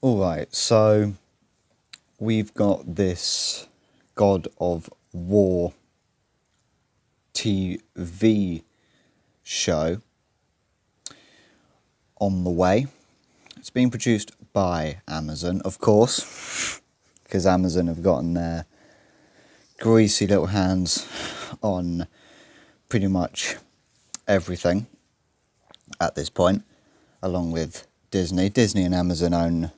Alright, so we've got this God of War TV show on the way. It's being produced by Amazon, of course, because Amazon have gotten their greasy little hands on pretty much everything at this point, along with Disney. Disney and Amazon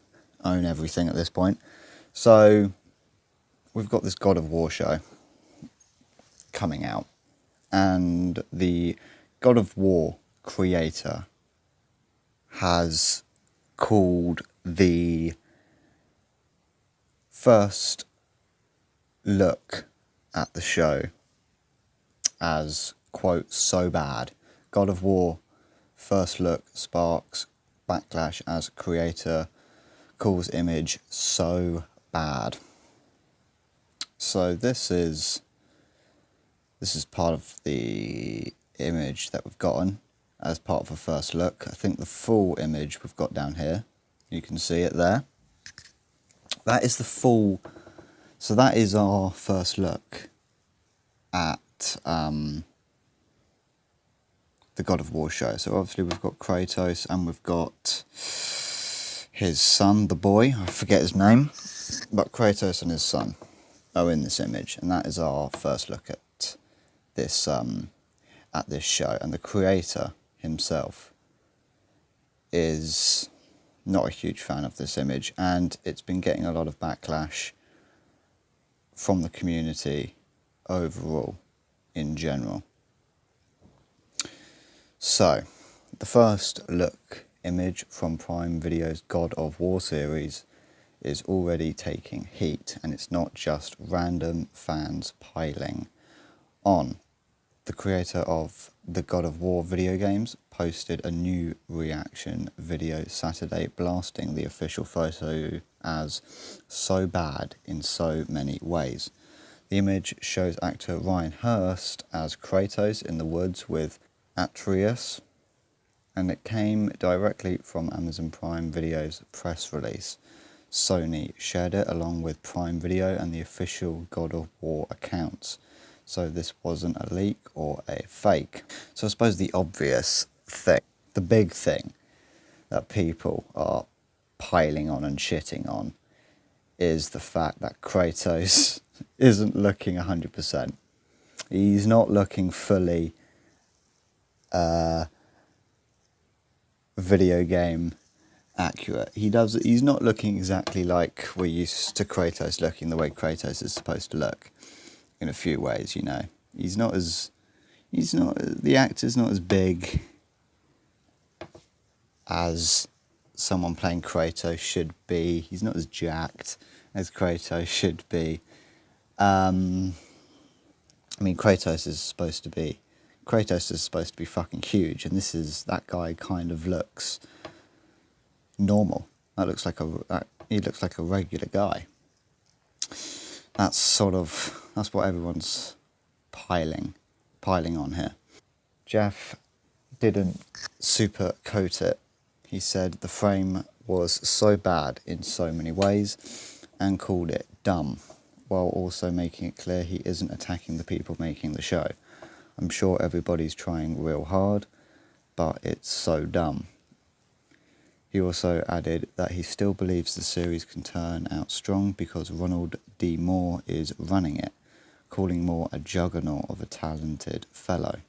own everything at this point. So we've got this God of War show coming out, and the God of War creator has called the first look at the show as, quote, so bad. God of War first look sparks backlash as creator calls image so bad. So this is part of the image that we've gotten as part of a first look. I think the full image we've got down here, you can see it there. That is the full, so that is our first look at the God of War show. So obviously we've got Kratos and we've got his son, the boy, I forget his name, but Kratos and his son are in this image, and that is our first look at this show. And the creator himself is not a huge fan of this image, and it's been getting a lot of backlash from the community overall in general. So the first look image from Prime Video's God of War series is already taking heat, and it's not just random fans piling on. The creator of the God of War video games posted a new reaction video Saturday, blasting the official photo as so bad in so many ways. The image shows actor Ryan Hurst as Kratos in the woods with Atreus, and it came directly from Amazon Prime Video's press release. Sony shared it along with Prime Video and the official God of War accounts. So this wasn't a leak or a fake. So I suppose the obvious thing, the big thing that people are piling on and shitting on is the fact that Kratos isn't looking 100%. He's not looking fully video game accurate. He's not looking exactly like we're used to Kratos looking, the way Kratos is supposed to look. In a few ways, you know, the actor's not as big as someone playing Kratos should be. He's not as jacked as Kratos should be. I mean, Kratos is supposed to be fucking huge, and that guy kind of looks normal. He looks like a regular guy. That's what everyone's piling on here. Jeff didn't supercoat it. He said the frame was so bad in so many ways and called it dumb, while also making it clear he isn't attacking the people making the show. I'm sure everybody's trying real hard, but it's so dumb. He also added that he still believes the series can turn out strong because Ronald D. Moore is running it, calling Moore a juggernaut of a talented fellow,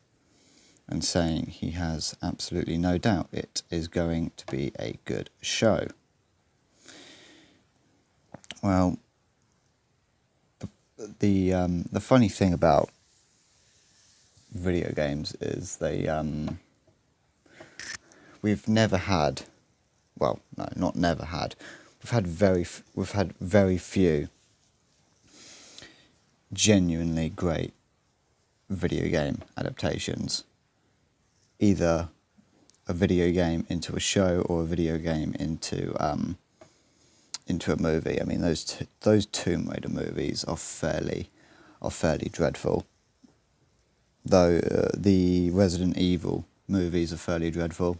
and saying he has absolutely no doubt it is going to be a good show. Well, the funny thing about video games is we've never had. Well, no, not never had. We've had very few genuinely great video game adaptations. Either a video game into a show or a video game into a movie. I mean, those Tomb Raider movies are fairly dreadful. Though the Resident Evil movies are fairly dreadful.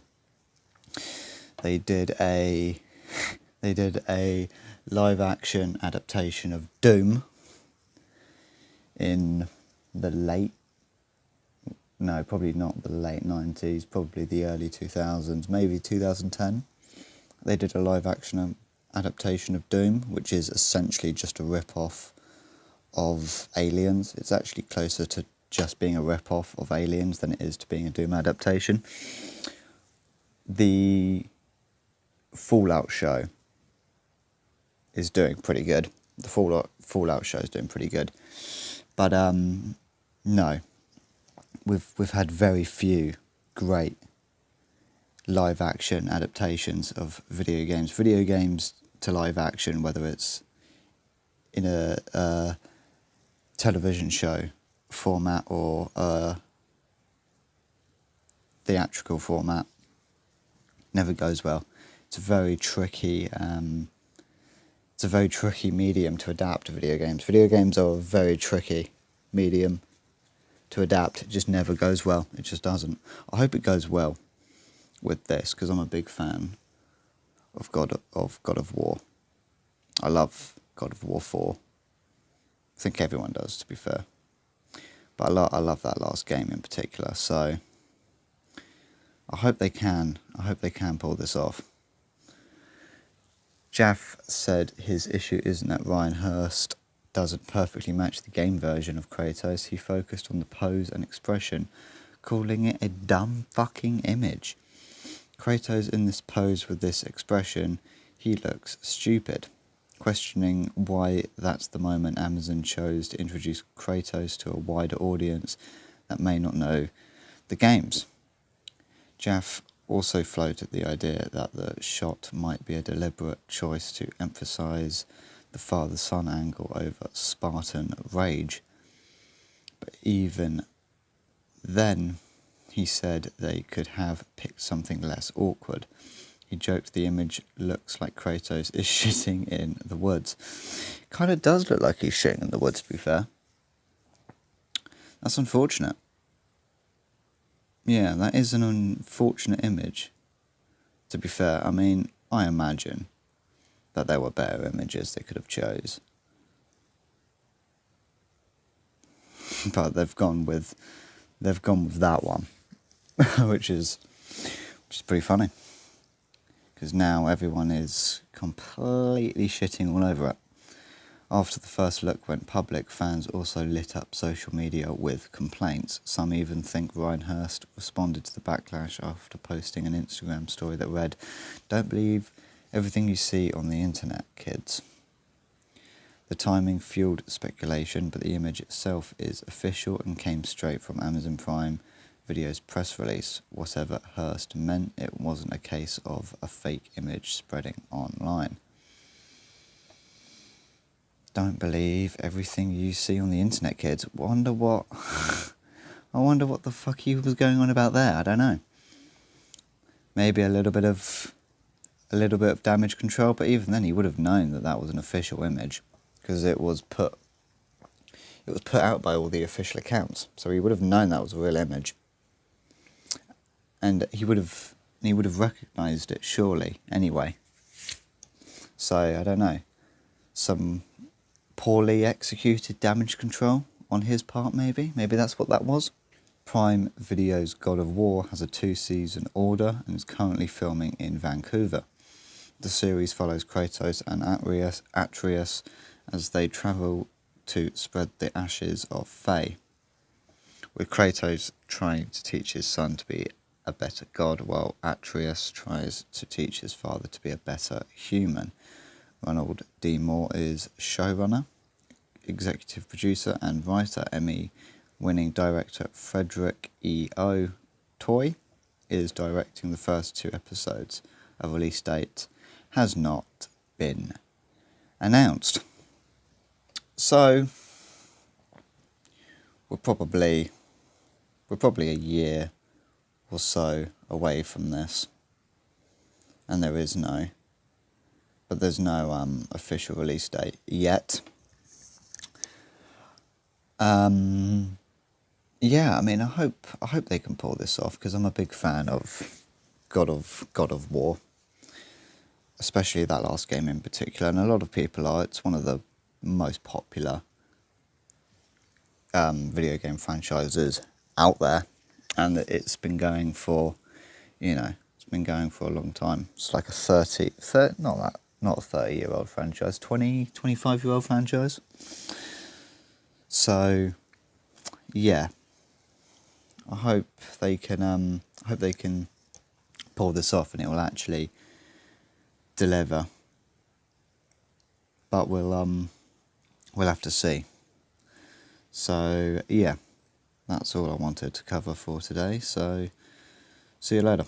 They did a They did a live action adaptation of Doom in the probably not the late 90s, probably the early 2000s, maybe 2010. They did a live action adaptation of Doom, which is essentially just a rip-off of Aliens. It's actually closer to just being a rip-off of Aliens than it is to being a Doom adaptation. The Fallout show is doing pretty good. The Fallout show is doing pretty good. But no, we've had very few great live action adaptations of video games. Video games to live action, whether it's in a television show format or a theatrical format, never goes well. It's a very tricky medium to adapt to video games. Video games are a very tricky medium to adapt. It just never goes well. It just doesn't. I hope it goes well with this, because I'm a big fan of God of War. I love God of War 4. I think everyone does, to be fair. But I love that last game in particular. So I hope they can. I hope they can pull this off. Jaff said his issue isn't that Ryan Hurst doesn't perfectly match the game version of Kratos. He focused on the pose and expression, calling it a dumb fucking image. Kratos in this pose with this expression, he looks stupid. Questioning why that's the moment Amazon chose to introduce Kratos to a wider audience that may not know the games. Jaff also floated the idea that the shot might be a deliberate choice to emphasise the father-son angle over Spartan rage. But even then, he said they could have picked something less awkward. He joked the image looks like Kratos is shitting in the woods. Kind of does look like he's shitting in the woods, to be fair. That's unfortunate. Yeah, that is an unfortunate image, to be fair. I mean, I imagine that there were better images they could have chose. But they've gone with that one, which is pretty funny. Because now everyone is completely shitting all over it. After the first look went public, fans also lit up social media with complaints. Some even think Ryan Hurst responded to the backlash after posting an Instagram story that read, "Don't believe everything you see on the internet, kids." The timing fueled speculation, but the image itself is official and came straight from Amazon Prime Video's press release. Whatever Hurst meant, it wasn't a case of a fake image spreading online. Don't believe everything you see on the internet, kids. I wonder what the fuck he was going on about there. I don't know. Maybe a little bit of damage control, but even then he would have known that that was an official image, because it was put out by all the official accounts. So he would have known that was a real image. And he would have recognised it, surely, anyway. So, I don't know. Some poorly executed damage control on his part, maybe? Maybe that's what that was? Prime Video's God of War has a 2-season order and is currently filming in Vancouver. The series follows Kratos and Atreus as they travel to spread the ashes of Faye, with Kratos trying to teach his son to be a better god, while Atreus tries to teach his father to be a better human. Ronald D. Moore is showrunner, executive producer and writer. Emmy-winning director Frederick E. O. Toy is directing the first 2 episodes. A release date has not been announced. So, we're probably a year or so away from this, and there's no official release date yet. Yeah, I mean, I hope they can pull this off, because I'm a big fan of God of War. especially that last game in particular, and a lot of people are. It's one of the most popular video game franchises out there, and it's been going for, it's been going for a long time. It's like a 30 not a 30-year-old franchise, 25-year-old franchise. So, yeah, I hope they can pull this off and it will actually deliver. But we'll have to see. So yeah, that's all I wanted to cover for today. So see you later.